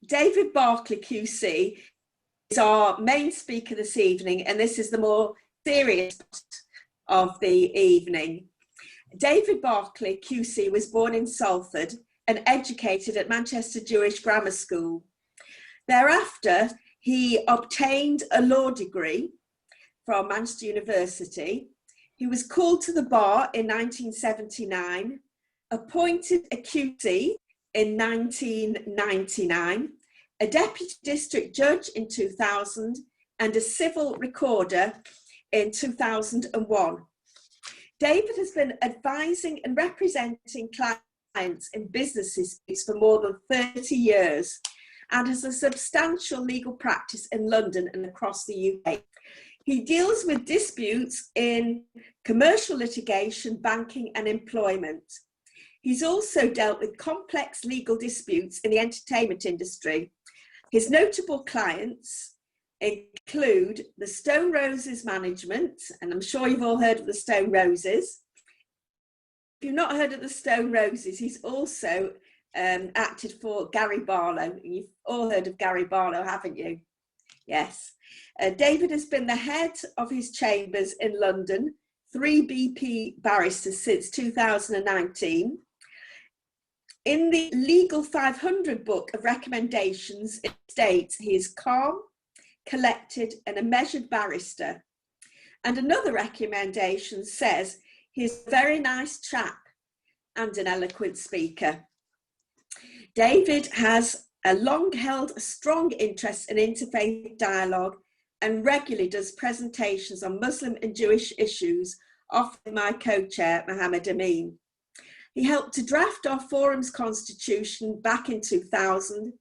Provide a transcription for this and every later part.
David Berkley QC is our main speaker this evening, and this is the more serious part of the evening. David Berkley QC was born in Salford and educated at Manchester Jewish Grammar School. Thereafter, he obtained a law degree from Manchester University. He was called to the bar in 1979, appointed a QC in 1999, a deputy district judge in 2000, and a civil recorder in 2001. David has been advising and representing clients in business disputes for more than 30 years and has a substantial legal practice in London and across the UK. He deals with disputes in commercial litigation, banking and employment. He's also dealt with complex legal disputes in the entertainment industry. His notable clients include the Stone Roses Management, and I'm sure you've all heard of the Stone Roses. If you've not heard of the Stone Roses, he's also acted for Gary Barlow. You've all heard of Gary Barlow, haven't you? Yes. David has been the head of his chambers in London, 3 BP barristers since 2019. In the Legal 500 book of recommendations, it states he is calm, collected and a measured barrister. And another recommendation says he's a very nice chap and an eloquent speaker. David has a long-held strong interest in interfaith dialogue and regularly does presentations on Muslim and Jewish issues, often my co-chair, Mohammed Amin. He helped to draft our forum's constitution back in 2000.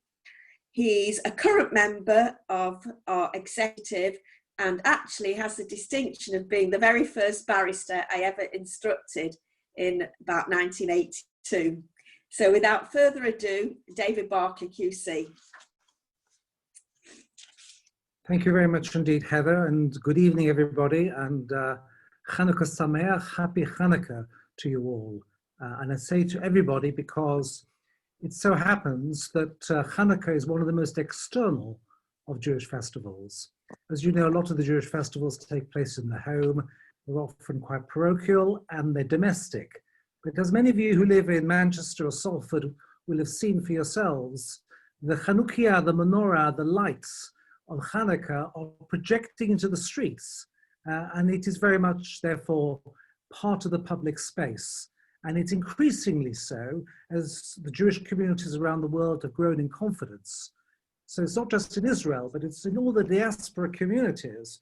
He's a current member of our executive and actually has the distinction of being the very first barrister I ever instructed in about 1982. So without further ado, David Berkley QC. Thank you very much indeed, Heather, and good evening, everybody, and Chanukah Sameach, happy Chanukah to you all. And I say to everybody because it so happens that Chanukah is one of the most external of Jewish festivals. As you know, a lot of the Jewish festivals take place in the home. They're often quite parochial and they're domestic. But as many of you who live in Manchester or Salford will have seen for yourselves, the Chanukiah, the menorah, the lights of Chanukah are projecting into the streets. And it is very much, therefore, part of the public space. And it's increasingly so as the Jewish communities around the world have grown in confidence. So it's not just in Israel, but it's in all the diaspora communities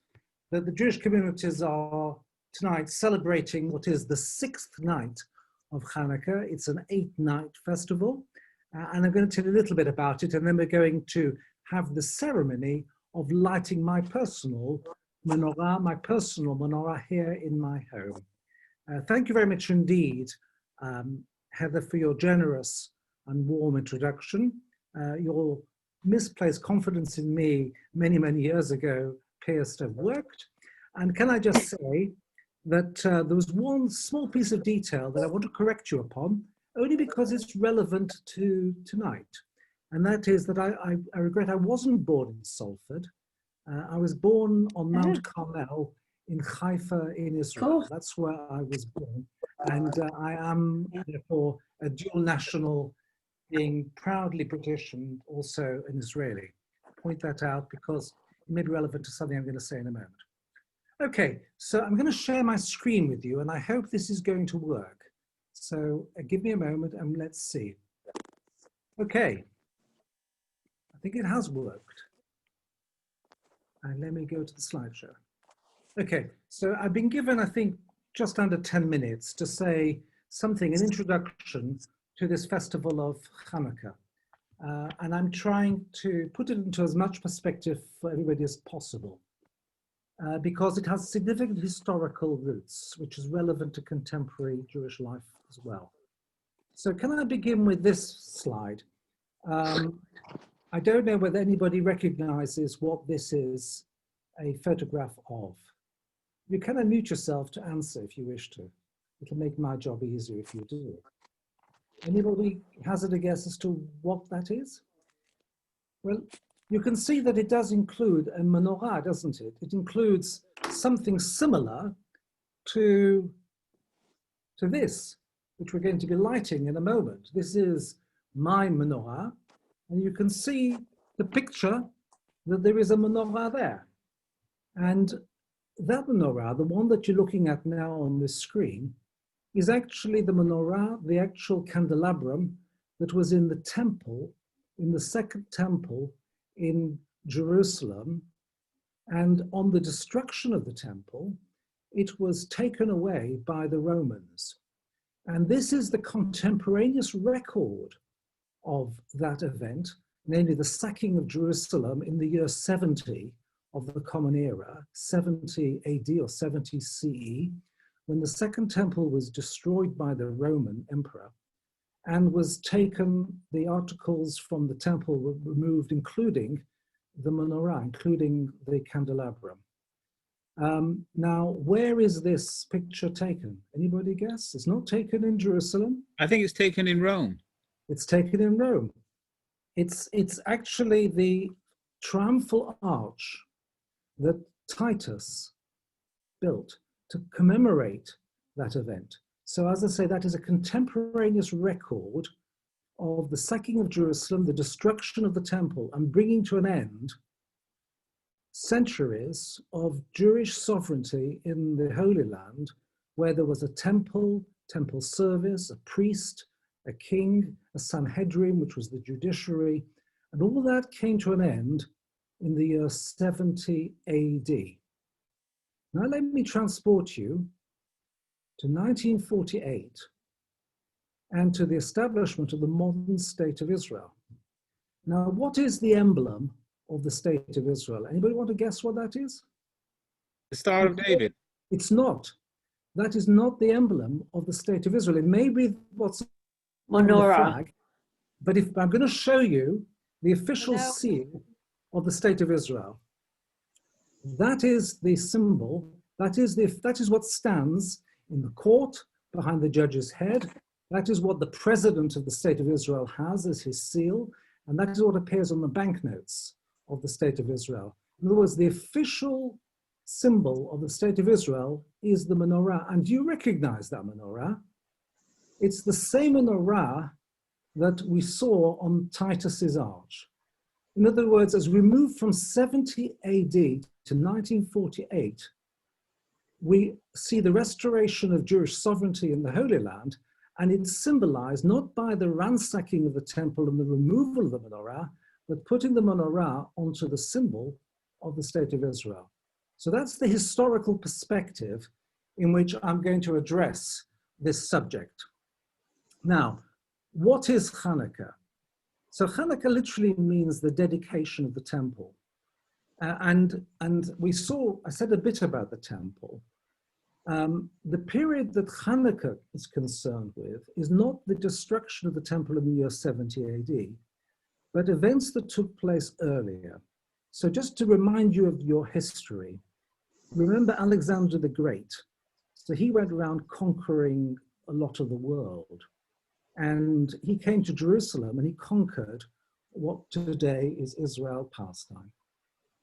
that the Jewish communities are tonight celebrating what is the 6th night of Chanukah. It's an 8-night festival. And I'm going to tell you a little bit about it. And then we're going to have the ceremony of lighting my personal menorah here in my home. Thank you very much indeed, Heather, for your generous and warm introduction. Your misplaced confidence in me many, many years ago appears to have worked. And can I just say that there was one small piece of detail that I want to correct you upon, only because it's relevant to tonight. And that is that I regret I wasn't born in Salford. I was born on Mount Carmel in Haifa in Israel. That's where I was born. And I am therefore a dual national, being proudly British and also an Israeli. Point that out because it may be relevant to something I'm going to say in a moment. Okay, so I'm going to share my screen with you and I hope this is going to work. So give me a moment and let's see. Okay, I think it has worked. And let me go to the slideshow. Okay, so I've been given, I think, just under 10 minutes to say something, an introduction to this festival of Chanukah. And I'm trying to put it into as much perspective for everybody as possible, because it has significant historical roots, which is relevant to contemporary Jewish life as well. So can I begin with this slide? I don't know whether anybody recognizes what this is a photograph of. You can unmute yourself to answer if you wish to. It'll make my job easier if you do. Anybody hazard a guess as to what that is? Well, you can see that it does include a menorah, doesn't it? It includes something similar to this, which we're going to be lighting in a moment. This is my menorah, and you can see the picture that there is a menorah there. And that menorah, the one that you're looking at now on this screen, is actually the menorah, the actual candelabrum that was in the temple, in the second temple in Jerusalem. And on the destruction of the temple, it was taken away by the Romans. And this is the contemporaneous record of that event, namely the sacking of Jerusalem in the year 70 of the Common Era, 70 AD or 70 CE, when the second temple was destroyed by the Roman emperor and was taken, the articles from the temple were removed, including the menorah, including the candelabrum. Now, where is this picture taken? Anybody guess? It's not taken in Jerusalem. I think it's taken in Rome. It's taken in Rome. It's actually the triumphal arch that Titus built to commemorate that event. So as I say, that is a contemporaneous record of the sacking of Jerusalem, the destruction of the temple, and bringing to an end centuries of Jewish sovereignty in the Holy Land, where there was a temple, temple service, a priest, a king, a Sanhedrin, which was the judiciary, and all that came to an end in the year 70 AD. Now let me transport you to 1948 and to the establishment of the modern state of Israel. Now, what is the emblem of the state of Israel? Anybody want to guess what that is? The Star of David. It's not. That is not the emblem of the state of Israel. It may be what's on the flag, but if I'm going to show you the official seal of the state of Israel, that is the symbol, that is what stands in the court behind the judge's head. That is what the president of the state of Israel has as his seal, and that is what appears on the banknotes of the state of Israel. In other words, the official symbol of the state of Israel is the menorah. And you recognize that menorah? It's the same menorah that we saw on Titus's arch. In other words, as we move from 70 AD to 1948, we see the restoration of Jewish sovereignty in the Holy Land, and it's symbolized not by the ransacking of the temple and the removal of the menorah, but putting the menorah onto the symbol of the state of Israel. So that's the historical perspective in which I'm going to address this subject. Now, what is Hanukkah? So Hanukkah literally means the dedication of the temple. And we saw, I said a bit about the temple. The period that Hanukkah is concerned with is not the destruction of the temple in the year 70 AD, but events that took place earlier. So just to remind you of your history, remember Alexander the Great. So he went around conquering a lot of the world. And he came to Jerusalem and he conquered what today is Israel, Palestine.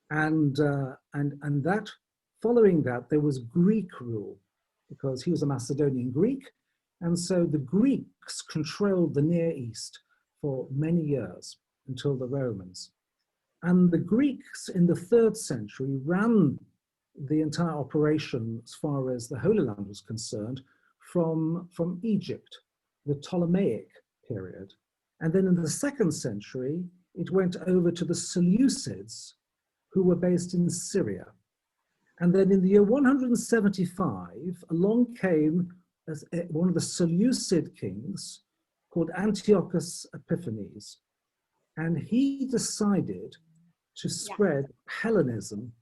And that, following that, there was Greek rule because he was a Macedonian Greek. And so the Greeks controlled the Near East for many years until the Romans. And the Greeks in the 3rd century ran the entire operation as far as the Holy Land was concerned from Egypt, the Ptolemaic period. And then in the 2nd century, it went over to the Seleucids, who were based in Syria. And then in the year 175, along came one of the Seleucid kings called Antiochus Epiphanes. And he decided to spread Hellenism,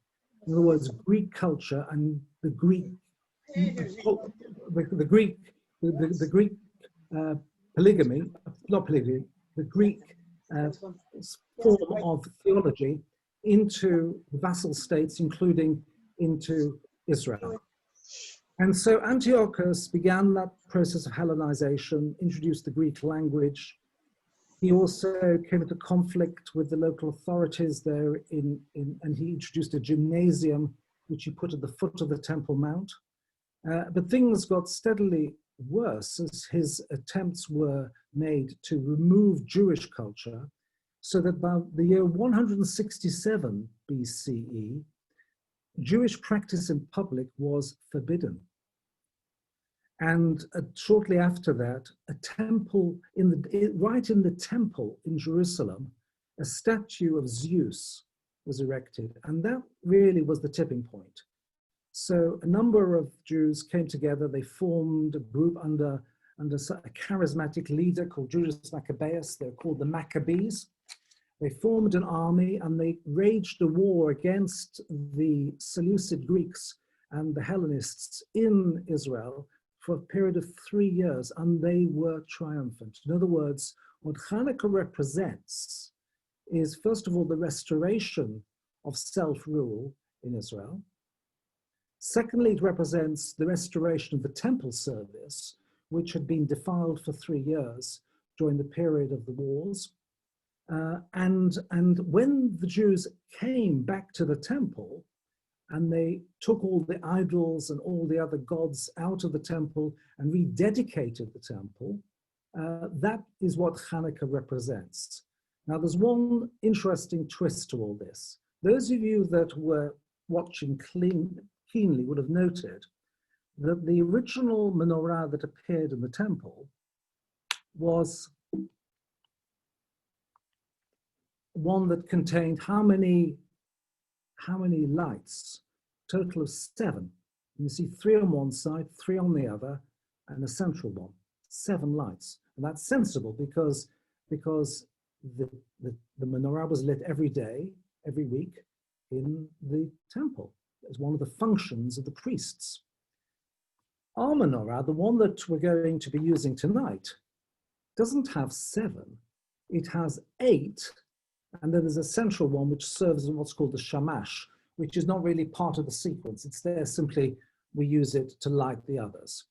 in other words, Greek culture and the Greek polygamy, not polygamy, the Greek form of theology into vassal states, including into Israel. And so Antiochus began that process of Hellenization, introduced the Greek language, He also came into conflict with the local authorities there and he introduced a gymnasium which he put at the foot of the Temple Mount. But things got steadily worse as his attempts were made to remove Jewish culture, so that by the year 167 BCE, Jewish practice in public was forbidden. And shortly after that, a temple, right in the temple in Jerusalem, a statue of Zeus was erected. And that really was the tipping point. So a number of Jews came together. They formed a group under a charismatic leader called Judas Maccabeus. They're called the Maccabees. They formed an army and they waged a war against the Seleucid Greeks and the Hellenists in Israel for a period of 3 years, and they were triumphant. In other words, what Chanukah represents is, first of all, the restoration of self-rule in Israel. Secondly, it represents the restoration of the temple service, which had been defiled for 3 years during the period of the wars. And when the Jews came back to the temple and they took all the idols and all the other gods out of the temple and rededicated the temple, that is what Chanukah represents. Now, there's one interesting twist to all this. Those of you that were watching keenly would have noted that the original menorah that appeared in the temple was one that contained how many lights? Total of 7. You see 3 on one side, 3 on the other, and a central one. 7 lights. And that's sensible because the menorah was lit every day, every week in the temple. It's one of the functions of the priests. Our menorah, the one that we're going to be using tonight, doesn't have 7. It has 8. And then there's a central one which serves as what's called the shamash, which is not really part of the sequence. It's there simply, we use it to light the others.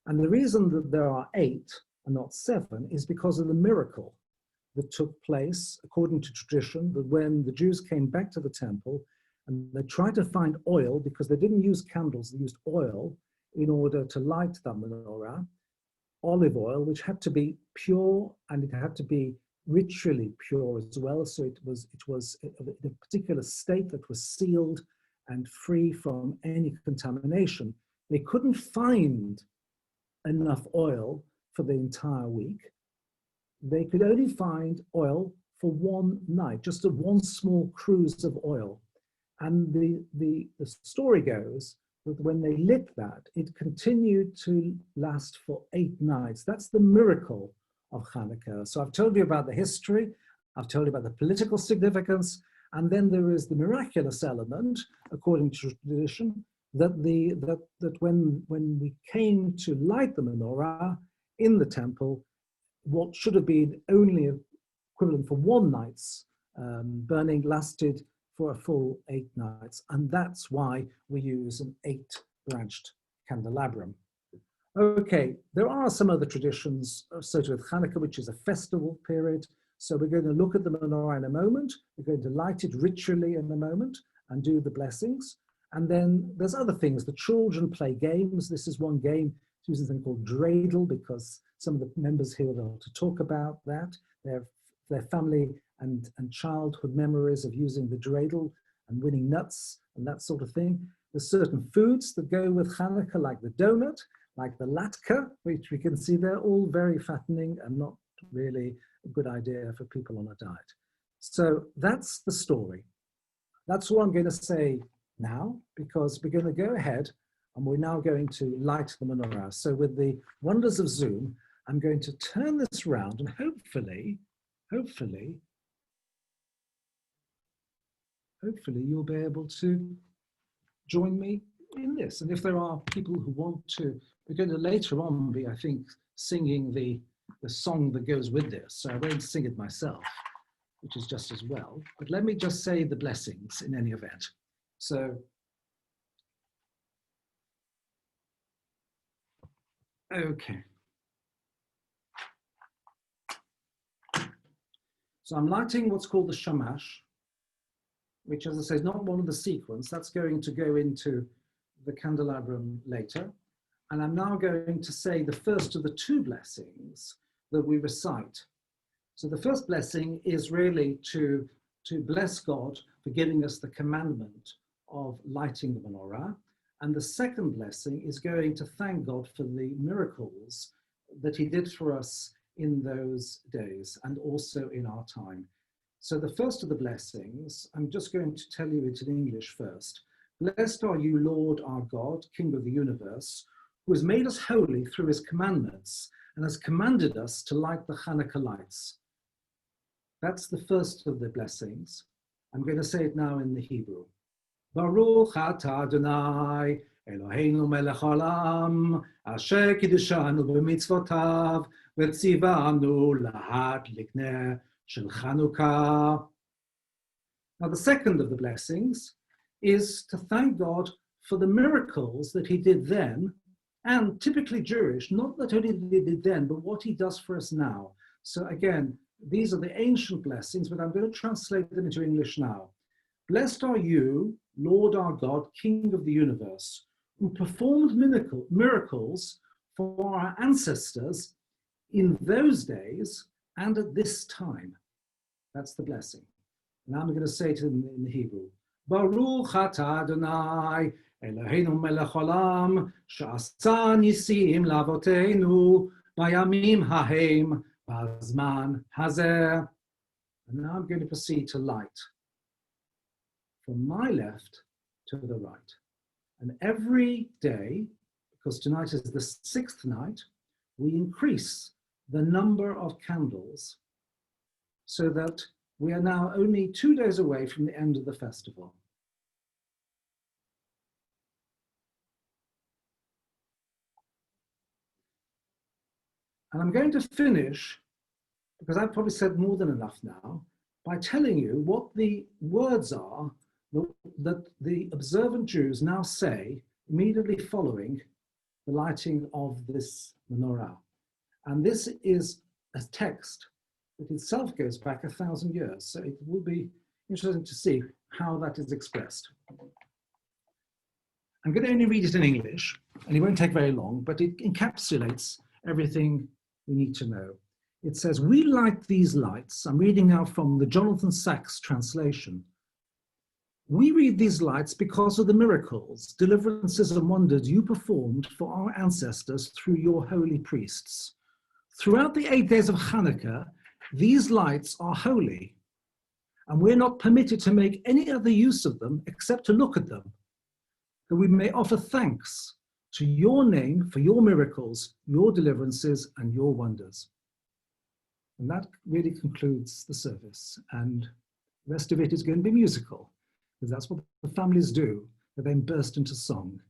And the reason that there are 8 and not 7 is because of the miracle that took place, according to tradition, that when the Jews came back to the temple and they tried to find oil, because they didn't use candles, they used oil in order to light that menorah, olive oil, which had to be pure and it had to be ritually pure as well. So it was in a particular state that was sealed and free from any contamination. They couldn't find enough oil for the entire week. They could only find oil for one night, just one small cruise of oil. And the story goes that when they lit that, it continued to last for 8 nights. That's the miracle of Chanukah. So I've told you about the history, I've told you about the political significance, and then there is the miraculous element, according to tradition, that when we came to light the menorah in the temple, what should have been only equivalent for 1 night's burning lasted for a full 8 nights, and that's why we use an 8-branched candelabrum. Okay, there are some other traditions associated with Chanukah, which is a festival period. So we're going to look at the menorah in a moment. We're going to light it ritually in a moment and do the blessings. And then there's other things. The children play games. This is one game, using something called dreidel, because some of the members here will be able to talk about that. Their family and childhood memories of using the dreidel and winning nuts and that sort of thing. There's certain foods that go with Chanukah, like the donut, like the latke, which we can see they're all very fattening and not really a good idea for people on a diet. So that's the story. That's all I'm going to say now, because we're going to go ahead and we're now going to light the menorah. So with the wonders of Zoom, I'm going to turn this around and hopefully you'll be able to join me in this. And if there are people who want to, we're going to later on be, I think, singing the song that goes with this. So I won't sing it myself, which is just as well. But let me just say the blessings in any event. So, okay. So I'm lighting what's called the shamash, which, as I say, is not one of the sequence. That's going to go into the candelabrum later. And I'm now going to say the first of the two blessings that we recite. So the first blessing is really to bless God for giving us the commandment of lighting the menorah. And the second blessing is going to thank God for the miracles that he did for us in those days and also in our time. So the first of the blessings, I'm just going to tell you it in English first. Blessed are you, Lord our God, King of the universe, who has made us holy through his commandments and has commanded us to light the Chanukah lights. That's the first of the blessings. I'm going to say it now in the Hebrew. Baruch atah Adonai, Eloheinu melech haolam, asher kiddushanu b'mitzvotav, v'tzivanu lahadlik ner shel Chanukah. Now the second of the blessings is to thank God for the miracles that he did then, and typically Jewish, not that only he did then, but what he does for us now. So again, these are the ancient blessings, but I'm going to translate them into English now. Blessed are you, Lord our God, King of the universe, who performed miracles for our ancestors in those days and at this time. That's the blessing. Now I'm going to say it in the Hebrew. Baruch atah Adonai, Eloheinu melech haolam, she'asa nisim la'avoteinu, bayamim hahem, ba'zman hazeh. And now I'm going to proceed to light from my left to the right. And every day, because tonight is the 6th night, we increase the number of candles so that we are now only 2 days away from the end of the festival. And I'm going to finish, because I've probably said more than enough now, by telling you what the words are that the observant Jews now say immediately following the lighting of this menorah. And this is a text that itself goes back 1,000 years. So it will be interesting to see how that is expressed. I'm going to only read it in English, and it won't take very long, but it encapsulates everything we need to know. It says, we light these lights. I'm reading now from the Jonathan Sacks translation. We read these lights because of the miracles, deliverances and wonders you performed for our ancestors through your holy priests. Throughout the 8 days of Hanukkah, these lights are holy, and we're not permitted to make any other use of them except to look at them, that we may offer thanks to your name for your miracles, your deliverances, and your wonders. And that really concludes the service, and the rest of it is going to be musical, because that's what the families do, they then burst into song.